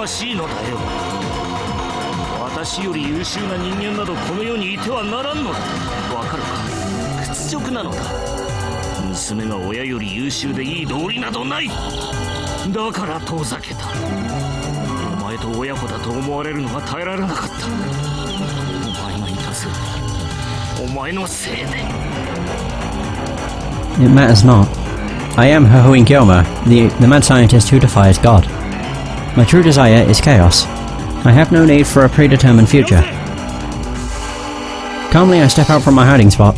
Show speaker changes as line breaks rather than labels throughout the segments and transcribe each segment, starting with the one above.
わしいのだよ。私より優秀な人間などこの世にいてはならんのだ。わかるか？屈辱なのだ。娘が親より優秀でいい道理などない。だから遠ざけた。お前と親子だと思われるのが耐えられなかった。お前がいたせいで、お前のせいで。
It matters not. I am Hohoin Kyoma, the mad scientist who defies God. My true desire is chaos. I have no need for a predetermined future. Calmly I step out from my hiding spot.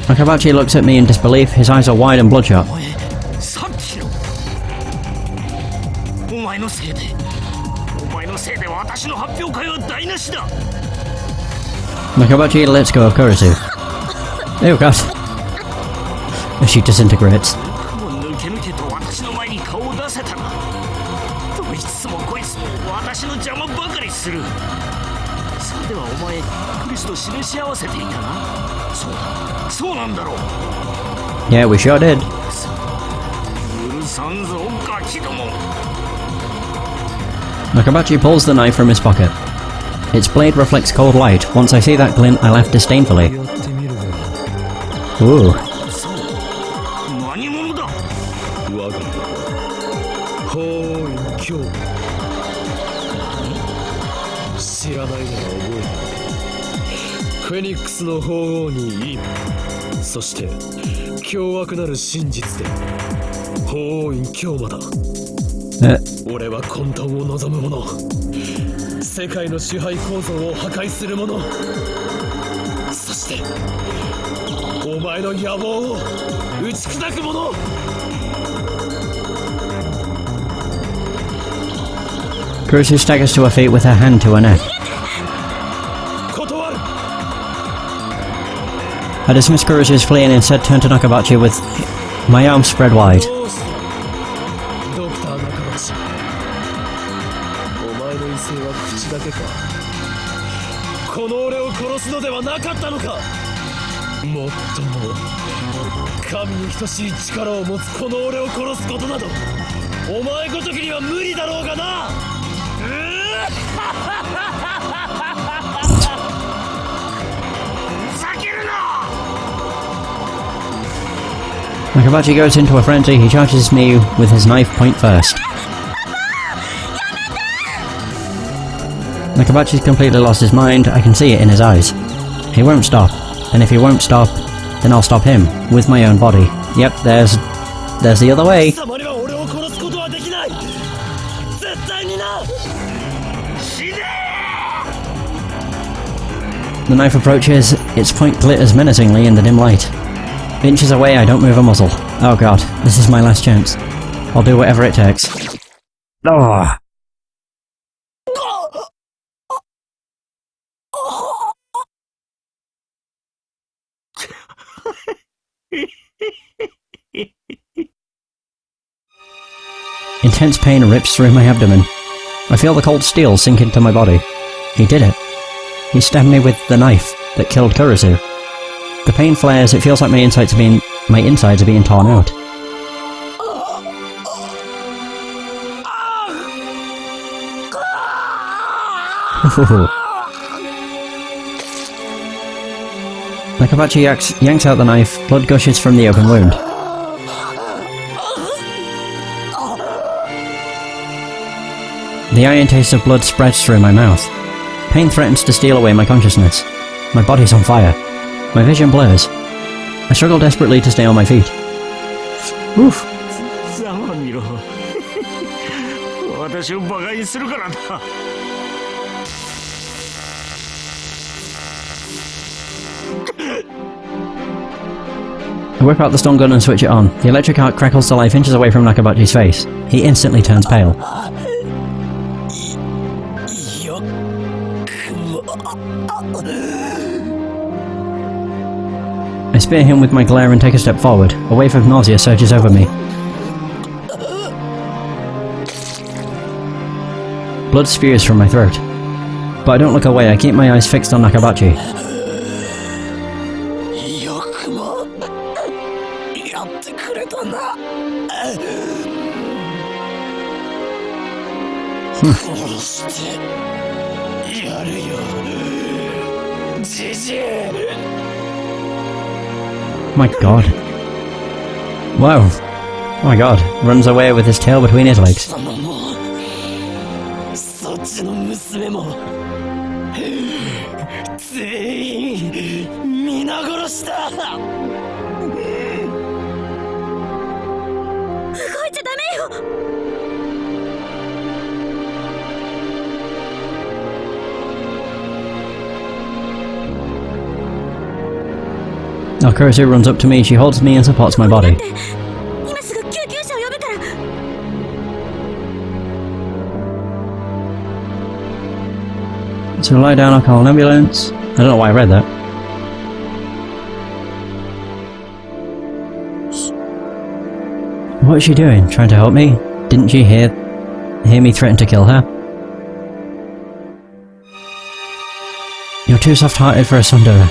Nakabachi looks at me in disbelief, his eyes are wide and bloodshot. Nakabachi lets go of Kurisu. Oh god. As she disintegrates. Yeah, we sure did. Nakabachi pulls the knife from his pocket. Its blade reflects cold light. Once I see that glint, I laugh disdainfully. Ooh. Kurisu staggers to her feet with her hand to her neck. I dismiss Kurisu's plea and instead turn to Nakabachi with my arms spread wide. Nakabachi goes into a frenzy, he charges me with his knife point first. Nakabachi's completely lost his mind, I can see it in his eyes. He won't stop, and if he won't stop, then I'll stop him, with my own body. Yep, there's the other way. The knife approaches, its point glitters menacingly in the dim light. Inches away, I don't move a muscle. Oh god, this is my last chance. I'll do whatever it takes. Oh. Intense pain rips through my abdomen. I feel the cold steel sink into my body. He did it. He stabbed me with the knife that killed Kurisu. The pain flares, it feels like my insides are being torn out. Nakabachi yanks out the knife, blood gushes from the open wound. The iron taste of blood spreads through my mouth. Pain threatens to steal away my consciousness. My body's on fire. My vision blurs. I struggle desperately to stay on my feet. Oof. I whip out the stun gun and switch it on. The electric arc crackles to life inches away from Nakabachi's face. He instantly turns pale. I spear him with my glare and take a step forward. A wave of nausea surges over me. Blood spews from my throat. But I don't look away, I keep my eyes fixed on Nakabachi.
殺してやるよ、じじい。
My god. Wow. Oh my god. Runs away with his tail between his legs.
様もそっちの娘も全員皆殺しだ。
動いちゃダメよ。
Now Kurisu runs up to me, she holds me and supports my body.
今すぐ救急車を呼ぶから。
So lie down, I'll call an ambulance. I don't know why I read that. What is she doing? Trying to help me? Didn't she hear me threaten to kill her? You're too soft-hearted for a tsundere.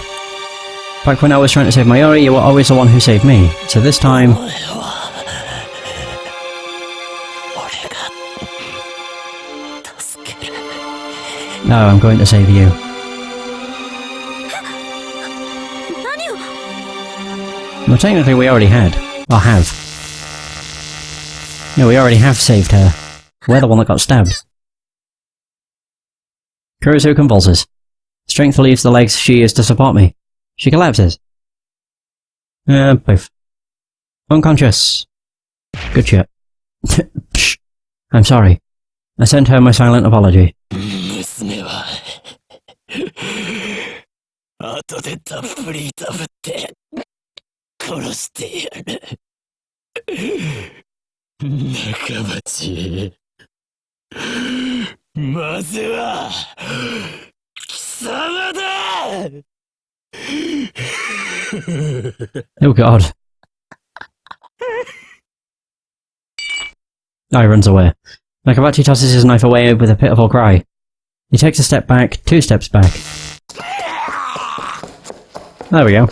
Back when I was trying to save Mayuri, you were always the one who saved me. So this time... No, I'm going to save you.
何を。
Well, technically we already had. Or have. No, we already have saved her. We're the one that got stabbed. Kurisu convulses. Strength leaves the legs she used to support me. She collapses. Poof. Unconscious. Good shit. Psh. I'm sorry. I sent her my silent apology.
娘は後でたっぷりいたぶって殺してやる。仲間ち、まずは貴様だ。
Oh god. He runs away. Nakabachi tosses his knife away with a pitiful cry. He takes a step back, 2 steps back. There we go.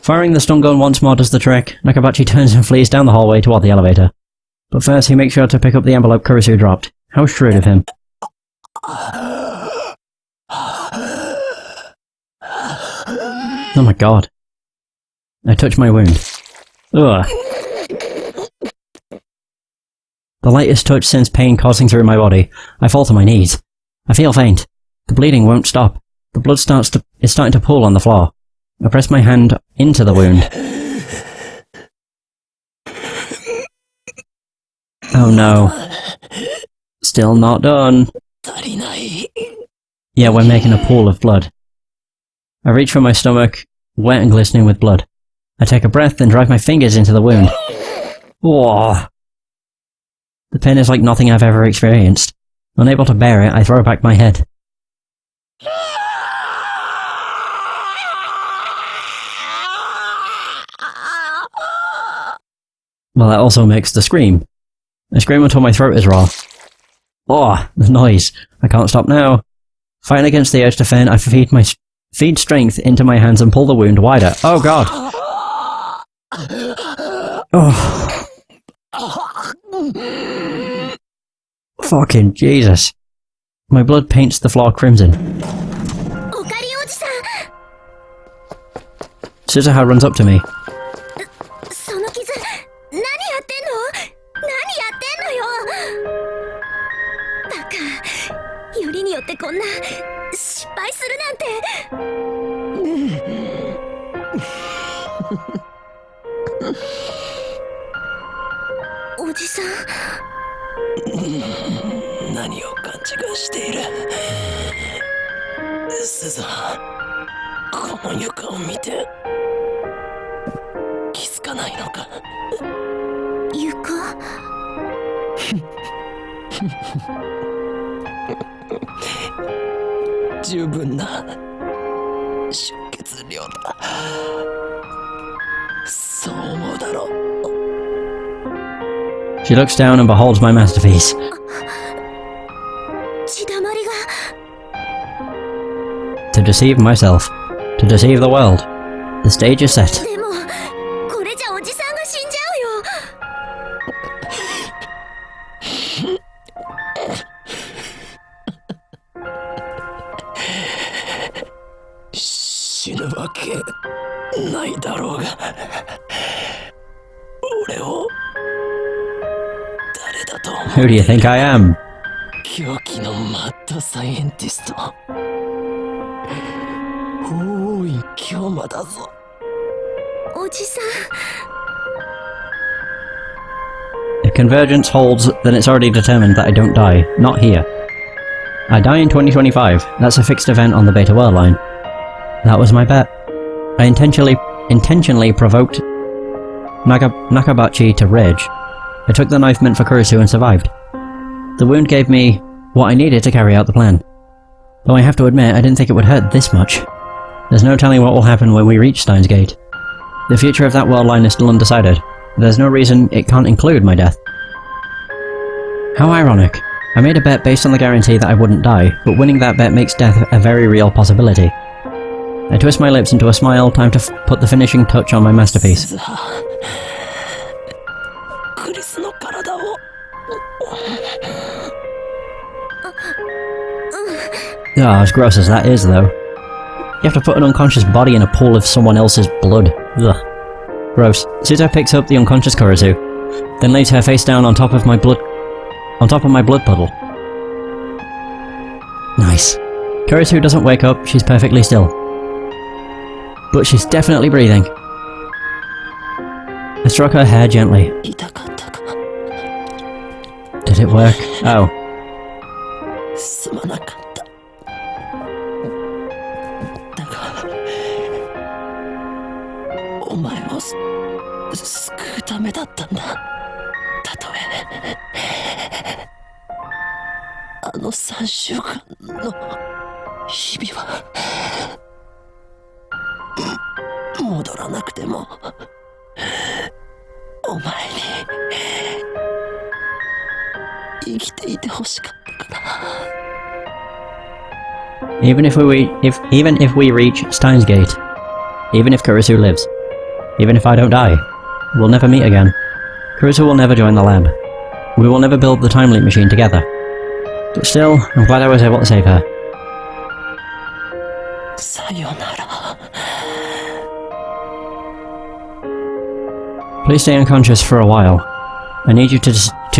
Firing the stun gun once more does the trick. Nakabachi turns and flees down the hallway toward the elevator. But first he makes sure to pick up the envelope Kurisu dropped. How shrewd of him. Oh my god. I touch my wound. Ugh. The lightest touch sends pain coursing through my body. I fall to my knees. I feel faint. The bleeding won't stop. The blood is starting to pool on the floor. I press my hand into the wound. Oh no. Still not done. Yeah, we're making a pool of blood. I reach for my stomach, wet and glistening with blood. I take a breath and drive my fingers into the wound. Whoa. The pain is like nothing I've ever experienced. Unable to bear it, I throw back my head. Well, that also makes the scream. I scream until my throat is raw. Oh, the noise. I can't stop now. Fighting against the urge to faint, I feed strength into my hands and pull the wound wider. Oh god! Oh. Fucking Jesus. My blood paints the floor crimson. Suzuha runs up to me.
その傷、何やってんの？何やってんのよ。バカ、よりによってこんな失敗するなんて。おじさん。
何を勘違いしている。スザン、この床を見て気づかないのか。
床？
十分な出血量だ。そう思うだろう。
She looks down and beholds my masterpiece.
血だまりが。
To deceive myself. To deceive the world. The stage is set.
でも、これじゃおじさんが死んじゃうよ。
るわけないだろうが。俺を誰だと思う？
Who do you think I am?
狂気のマッドサイエンティスト、大井京馬だぞ。
おじさん。
If convergence holds, then it's already determined that I don't die. Not here. I die in 2025. That's a fixed event on the Beta World line. That was my bet. I intentionally provoked Nakabachi to rage. I took the knife meant for Kurisu and survived. The wound gave me what I needed to carry out the plan. Though I have to admit, I didn't think it would hurt this much. There's no telling what will happen when we reach Steins Gate. The future of that world line is still undecided. There's no reason it can't include my death. How ironic. I made a bet based on the guarantee that I wouldn't die, but winning that bet makes death a very real possibility. I twist my lips into a smile, time to put the finishing touch on my masterpiece. As gross as that is, though. You have to put an unconscious body in a pool of someone else's blood. Ugh. Gross. Suzo picks up the unconscious Kurisu, then lays her face down on top of my blood puddle. Nice. Kurisu doesn't wake up, she's perfectly still. But she's definitely breathing. I struck her hair gently. Did it work? Oh. Even if we reach Steins Gate, even if Kurisu lives, even if I don't die, we'll never meet again. Kurisu will never join the lab. We will never build the time leap machine together. But still, I'm glad I was able to save her.
Sayonara.
Please stay unconscious for a while. I need you to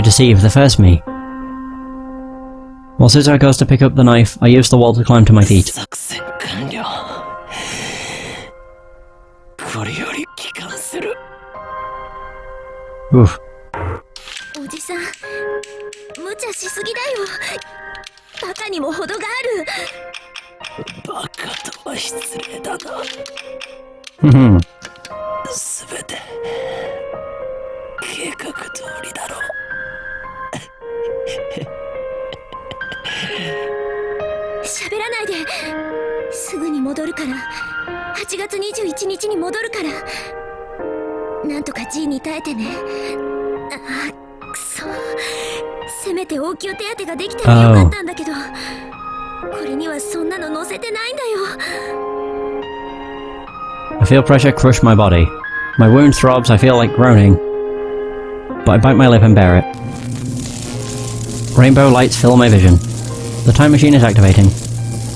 deceive the first me. While Suzo goes to pick up the knife, I use the wall to climb to my feet. Oof.
おじさん、無茶しすぎだよ。バカにも程がある。
バカとは失礼だな。すべて計画通りだろう。
喋らないで。すぐに戻るから。8月21日に戻るから。なんとか G に耐えてね。あ、くそ。せめて応急手当てができたらよかったんだけど、これにはそんなの載せてないんだよ。
I feel pressure crush my body. My wound throbs, I feel like groaning. But I bite my lip and bear it. Rainbow lights fill my vision. The time machine is activating.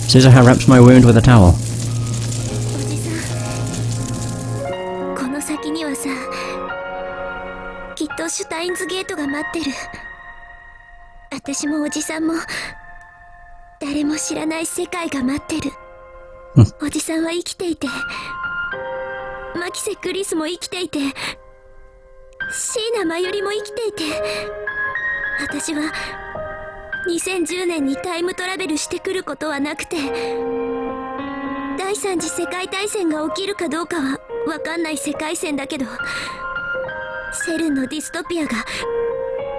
Suzuha wraps my wound with a towel.
おじさん、この先にはさ、きっとシュタインズゲートが待ってる。私もおじさんも誰も知らない世界が待ってる。おじさんは生きていて、マキセ・クリスも生きていて、椎名真由里も生きていて、私は2010年にタイムトラベルしてくることはなくて、第三次世界大戦が起きるかどうかは分かんない世界線だけど、セルンのディストピアが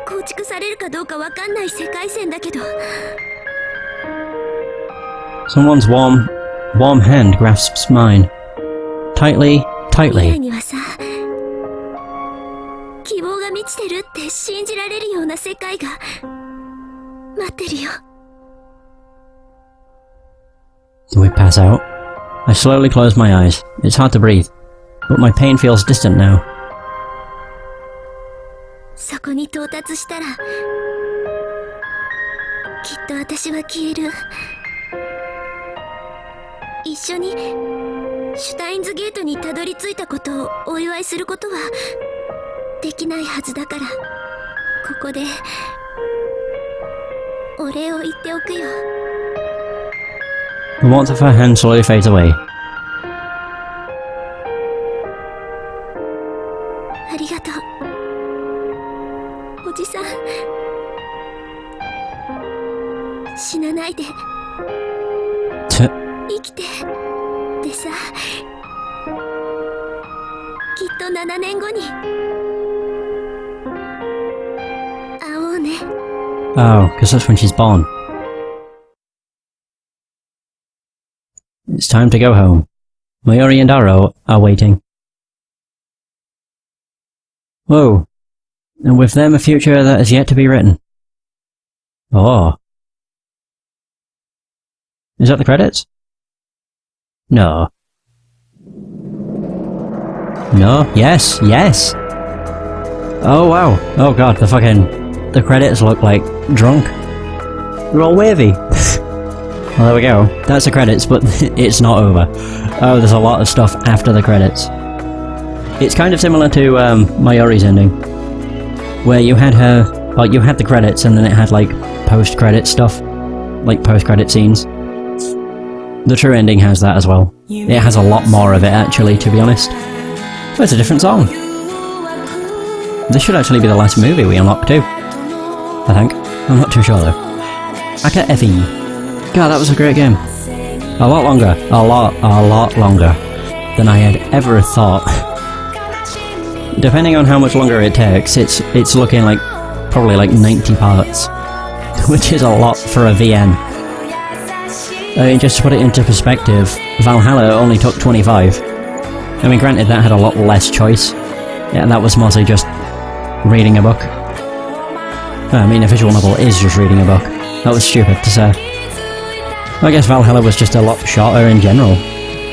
構築されるかどうか分かんない世界線だけど。
Someone's warm hand grasps mine. Tightly,
未
tightly.
来にはさ、希望が満ちてるって信じられるような世界が待ってるよ。
We pass out. I slowly close my eyes. It's hard to breathe, but my pain feels distant now.
そこに到達したら、きっと私は消える。一緒にシュタインズゲートにたどり着いたことをお祝いすることはできないはずだから、ここでお礼を言っておくよ。
The warmth of her hand slowly fades away.
ありがとう、おじさん。死なないで、生きてでさ。きっと7年後に会おうね。
Oh, because that's when she's born. It's time to go home. Mayuri and Aro are waiting. Whoa. And with them a future that has yet to be written. Oh. Is that the credits? No. No? Yes! Yes! Oh wow. Oh god, the credits look like drunk. They're all wavy. Well, there we go. That's the credits, but it's not over. Oh, there's a lot of stuff after the credits. It's kind of similar to Mayuri's ending, where you had her, like, you had the credits and then it had, like, post-credit stuff, like post-credit scenes. The true ending has that as well. It has a lot more of it, actually, to be honest. But it's a different song. This should actually be the last movie we unlock too, I think. I'm not too sure though. Aka Effie. God, that was a great game. A lot longer. A lot longer than I had ever thought. Depending on how much longer it takes, it's looking like probably like 90 parts, which is a lot for a VN. I mean, just to put it into perspective, Valhalla only took 25. I mean, granted, that had a lot less choice. Yeah, that was mostly just reading a book. I mean, a visual novel is just reading a book. That was stupid to say. I guess Valhalla was just a lot shorter in general,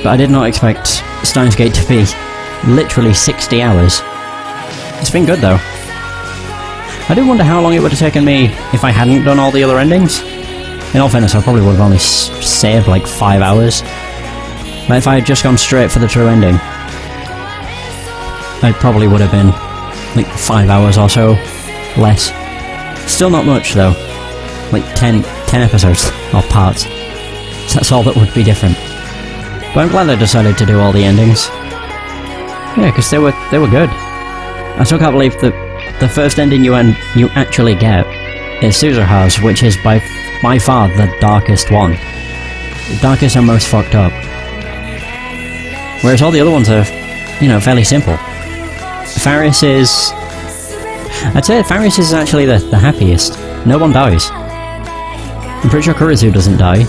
but I did not expect Steins Gate to be literally 60 hours. It's been good though. I do wonder how long it would have taken me if I hadn't done all the other endings. In all fairness, I probably would have only saved like 5 hours. But if I had just gone straight for the true ending, I probably would have been like 5 hours or so less. Still not much though. Like 10 episodes or parts. So that's all that would be different. But I'm glad I decided to do all the endings. Yeah, because they were good. I still can't believe that the first ending you actually get is Suzuha's, which is by far the darkest one. The darkest and most fucked up. Whereas all the other ones are, you know, fairly simple. I'd say Faris is actually the happiest. No one dies. I'm pretty sure Kurisu doesn't die.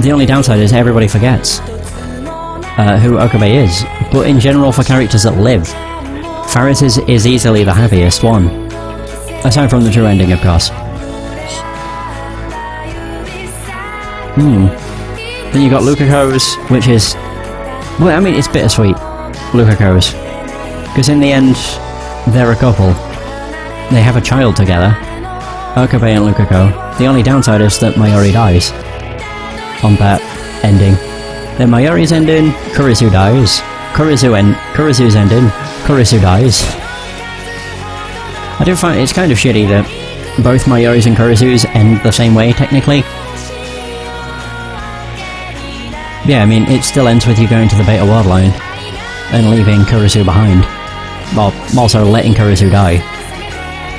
The only downside is everybody forgets who Okabe is. But in general, for characters that live, Faris is easily the happiest one. Aside from the true ending, of course. Then you got Lukako's, which is... well, I mean, it's bittersweet, Lukako's. Because in the end, they're a couple. They have a child together. Okabe and Lukako. The only downside is that Mayuri dies. On that ending. Then Mayuri's ending, Kurisu dies. Kurisu's ending, Kurisu dies. I do find it's kind of shitty that both Mayuri's and Kurisu's end the same way, technically. Yeah, I mean, it still ends with you going to the Beta World Line and leaving Kurisu behind. Well, also letting Kurisu die.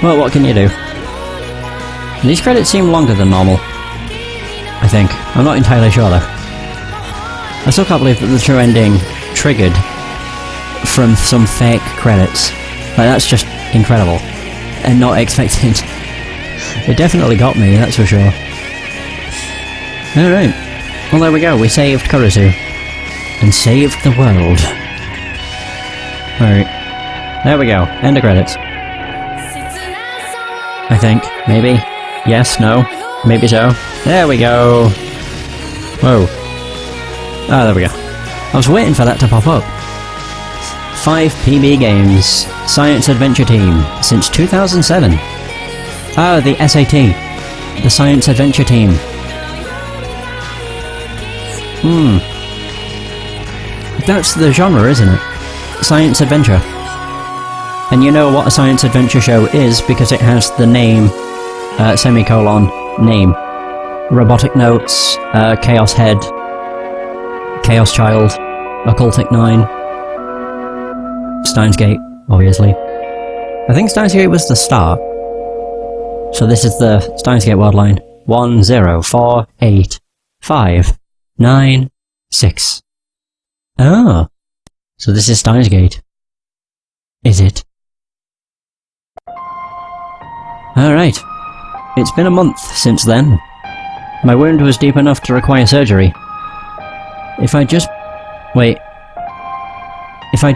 Well, what can you do? These credits seem longer than normal. I think. I'm not entirely sure though. I still can't believe that the true ending triggered from some fake credits. Like, that's just incredible. And not expected. It definitely got me, that's for sure. Alright. Well, there we go. We saved Kurisu. And saved the world. Alright. There we go. End of credits. I think. Maybe. Yes, no. Maybe so. There we go. Whoa. Ah, there we go. I was waiting for that to pop up. 5PB Games. Science Adventure Team. Since 2007. Ah, the SAT. The Science Adventure Team. That's the genre, isn't it? Science adventure. And you know what a science adventure show is because it has the name, semicolon, name. Robotic Notes, Chaos Head, Chaos Child, Occultic 9, Steins Gate, obviously. I think Steins Gate was the start. So this is the Steins Gate world line. 1, 0, 4, 8, 5, 9, 6. Oh. So this is Steins Gate. Is it? Alright. It's been a month since then. My wound was deep enough to require surgery. If I'd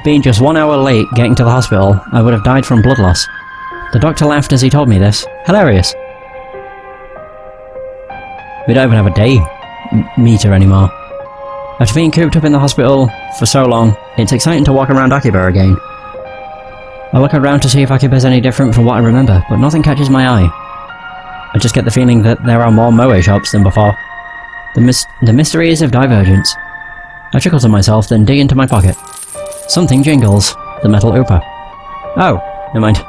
been just 1 hour late getting to the hospital, I would have died from blood loss. The doctor laughed as he told me this. Hilarious. We don't even have a day meter anymore. After being cooped up in the hospital for so long, it's exciting to walk around Akiba again. I look around to see if Akiba's any different from what I remember, but nothing catches my eye. I just get the feeling that there are more moe shops than before. The mysteries of divergence. I chuckle to myself, then dig into my pocket. Something jingles. The metal ooper. Oh, never mind.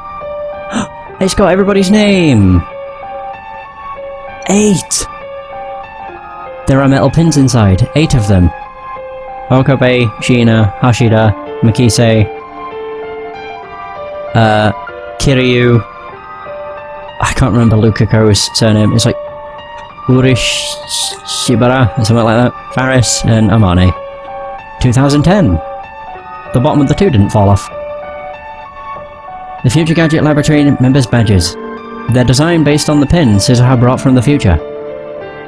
It's got everybody's name! 8! There are metal pins inside, 8 of them. Okabe, Shina, Hashida, Makise, Kiryu... I can't remember Lukako's surname. It's like Urishibara or something like that. Faris and Amane. 2010. The bottom of the 2 didn't fall off. The Future Gadget Laboratory members' badges. They're designed based on the pin Suzuha brought from the future.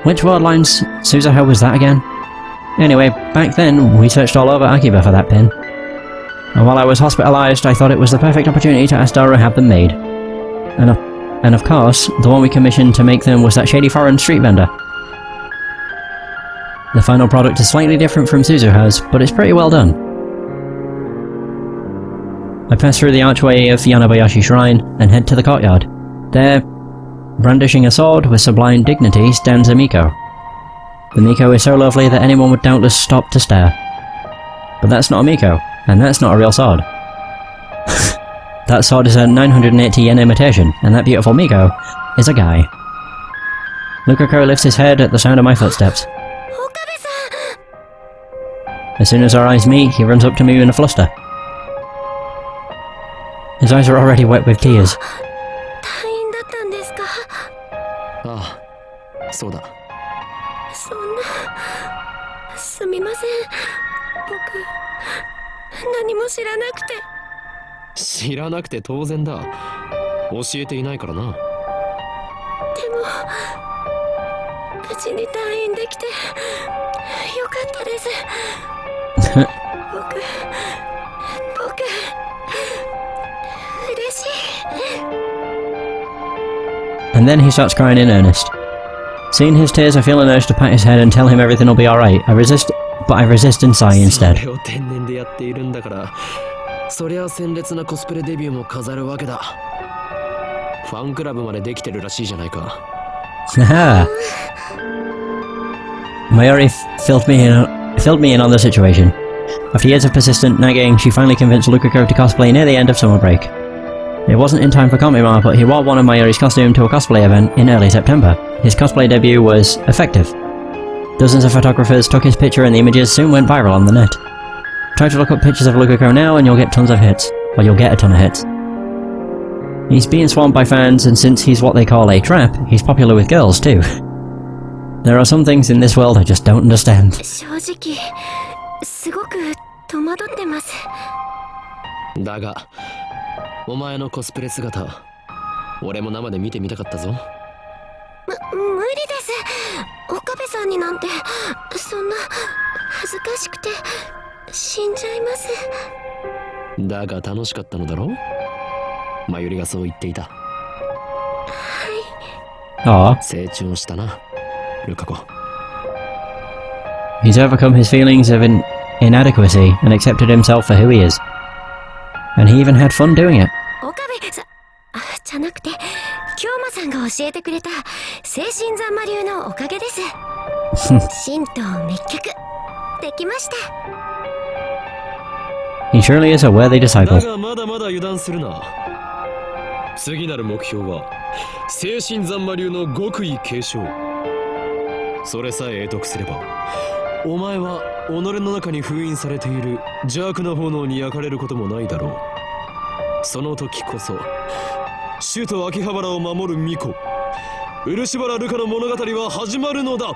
Which world lines Suzuha was that again? Anyway, back then we searched all over Akiba for that pin. And while I was hospitalized, I thought it was the perfect opportunity to ask Dora to have them made. And of course, the one we commissioned to make them was that shady foreign street vendor. The final product is slightly different from Suzuha's, but it's pretty well done. I pass through the archway of Yanabayashi Shrine and head to the courtyard. There, brandishing a sword with sublime dignity, stands a Miko. The Miko is so lovely that anyone would doubtless stop to stare. But that's not a Miko, and that's not a real sword. That sword is a 980 yen imitation, and that beautiful Miko is a guy. Lukako lifts his head at the sound of my footsteps. As soon as our eyes meet, he runs up to me in a fluster. His eyes are already wet with tears.
Ah, so da.
そんな、すみません。僕、何も知らなくて。
知らなくて当然だ。教えていないからな。
でも、無事に退院できて、よかったです。僕、嬉しい。
And then he starts crying in earnest. Seeing his tears, I feel an urge to pat his head and tell him everything will be alright. I resist and sigh instead.
それを天然でやっているんだから、そりゃ鮮烈なコスプレデビューも飾るわけだ。ファンクラブまでできてるらしいじゃないか。
Haha. Mayuri filled me in on the situation. After years of persistent nagging, she finally convinced Lukako to cosplay near the end of summer break. It wasn't in time for Komima, but he wore one of Mayuri's costume to a cosplay event in early September. His cosplay debut was effective. Dozens of photographers took his picture and the images soon went viral on the net. Try to look up pictures of Lukako now and you'll get tons of hits. Or you'll get a ton of hits. He's being swarmed by fans, and since he's what they call a trap, he's popular with girls too. There are some things in this world I just don't understand.
正直、すごく戸惑ってます。
だが、お前のコスプレ姿、俺も生で見てみたかったぞ。
無理です。岡部さんになんて、そんな恥ずかしくて死んじゃいます。
だが楽しかったのだろう？まゆりがそう言っていた。
Aww.
成長したな、ルカ子。
He's overcome his feelings of inadequacy and accepted himself for who he is. And he even had fun doing it.
岡部さん、じゃなくて、京馬さんが教えてくれた精神残魔流のおかげです。神道滅却できました。
He surely is a worthy
だ
disciple.
がまだまだ油断するな。次なる目標は精神残魔流の極意継承。それさえ得得すれば、お前は己の中に封印されている邪悪な炎に焼かれることもないだろう。その時こそ首都秋葉原を守る巫女漆原瑠香の物語は始まるのだ。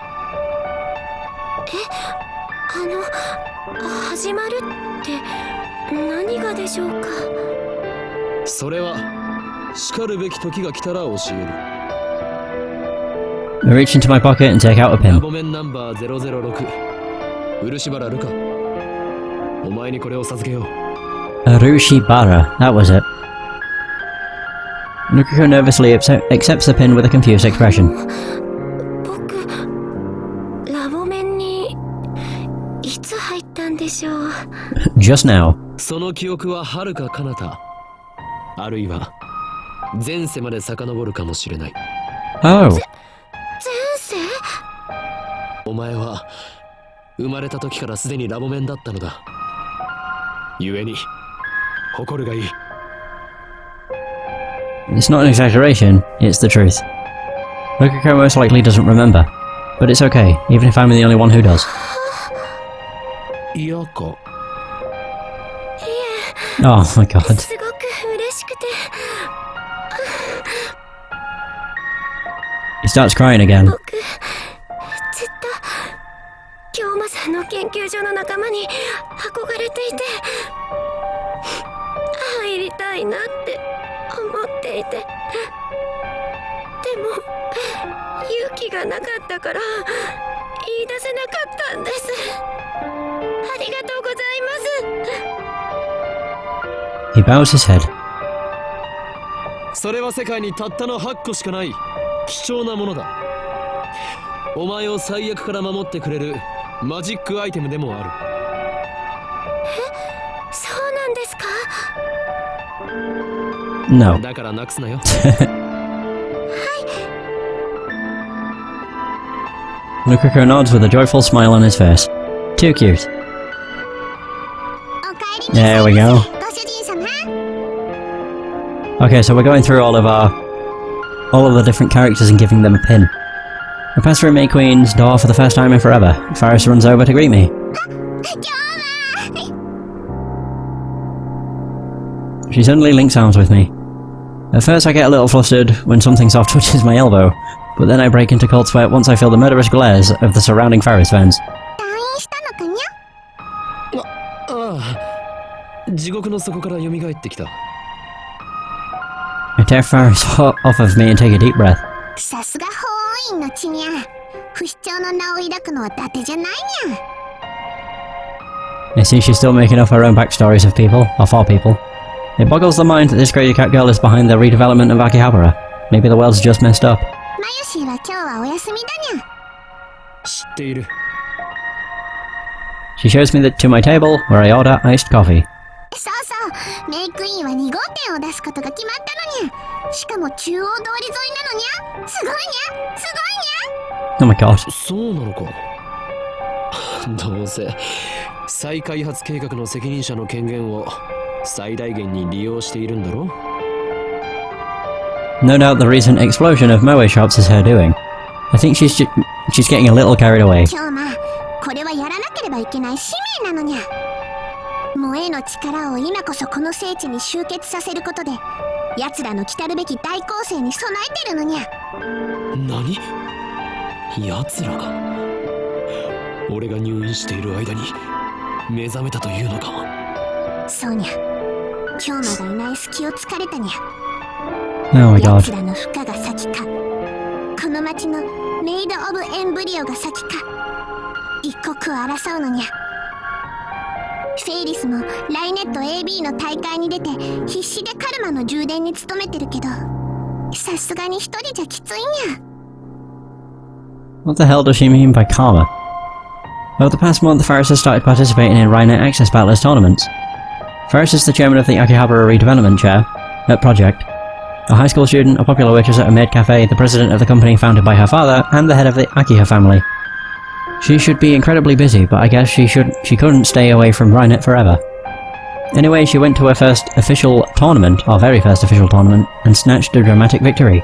始まるって何がでしょうか。
それは叱るべき時が来たら教え
I reach into my pocket and take out a
る。ラ
pin.
ボメンナンバー006漆原瑠香、お前にこれを授けよう。
Arushibara, that was it. Nukiko nervously accepts the pin with a confused expression.
僕ラボメンにいつ入ったんでしょう。
Just now.
その記憶は遥か彼方、あるいは前世まで遡るかもしれない。
Oh,
前世？
お前は生まれた時からすでにラボメンだったのだ。故に誇るがいい。
it's not an exaggeration, it's the truth. Nukiko most likely doesn't remember, but it's okay, even if I'm the only one who does.
嫌か。
Oh my god.
すごく嬉しくて。
He starts crying again.
僕ずっと京馬さんの研究所の仲間に憧れていて、入りたいなって思っていて、でも勇気がなかったから言い出せなかったんです。ありがとうございます。
He bows his head.
それは世界にたったの8個しかない貴重なものだ。お前を最悪から守ってくれるマジックアイテムでもある。
そうなんですか？
No.
だからなくすなよ。
Nukiko nods with a joyful smile on his face. Too cute.
おかえり
There we go.
ご主人様。
Okay, so we're going through all of the different characters and giving them a pin. I pass through May Queen's door for the first time in forever. Faris runs over to greet me. She suddenly links arms with me. At first I get a little flustered when something soft touches my elbow, but then I break into cold sweat once I feel the murderous glares of the surrounding Faris fans.
退院したのかにゃ？
ああ、地獄の底から蘇ってきた。
I tear Faris off of me and take a deep breath.
さすが法院の血にゃ。不死鳥の名を抱くのは伊達じゃないにゃ。
I see she's still making up her own backstories of people, or for people. It boggles the mind that this crazy cat girl is behind the redevelopment of Akihabara. Maybe the world's just messed up.
マユシーは今日はお休みだにゃ。
知っている。
She shows me to my table, where I order iced coffee.
そうそう、メイクインは2号店を出すことが決まったのにゃ。しかも中央通り沿いなのにゃ。すごいにゃ、す
Oh my god.
そうなのか。どうせ再開発計画の責任者の権限を最大限に利用しているんだろ。
No doubt the recent explosion of Moe shops is her doing. I think she's getting a little carried away.
ごいにゃ。今日まあ、これはやらなければいけない使命なのにゃ。萌えの力を今こそこの聖地に集結させることで、奴らの来たるべき大攻勢に備えてるのにゃ。
何？奴らが俺が入院している間に目覚めたというのか。
そうにゃ。京馬がいない隙を突かれたにゃ。
Oh my
奴
god.
らの負荷が先か、この町のメイド・オブ・エンブリオが先か、一刻を争うのにゃ。フェイリスもライネット AB の大会に出て必死でカルマの充電に努めてるけど、さすがに一人じゃきついにゃ。
What the hell does she mean by karma? Over the past month, Faris has started participating in Rhinet Access Battlers tournaments. Faris is the chairman of the Akihabara Redevelopment Project, a high school student, a popular waitress at a maid cafe, the president of the company founded by her father, and the head of the Akiha family. She should be incredibly busy, but I guess she couldn't stay away from Rhinet forever. Anyway, she went to her first official tournament, our very first official tournament, and snatched a dramatic victory.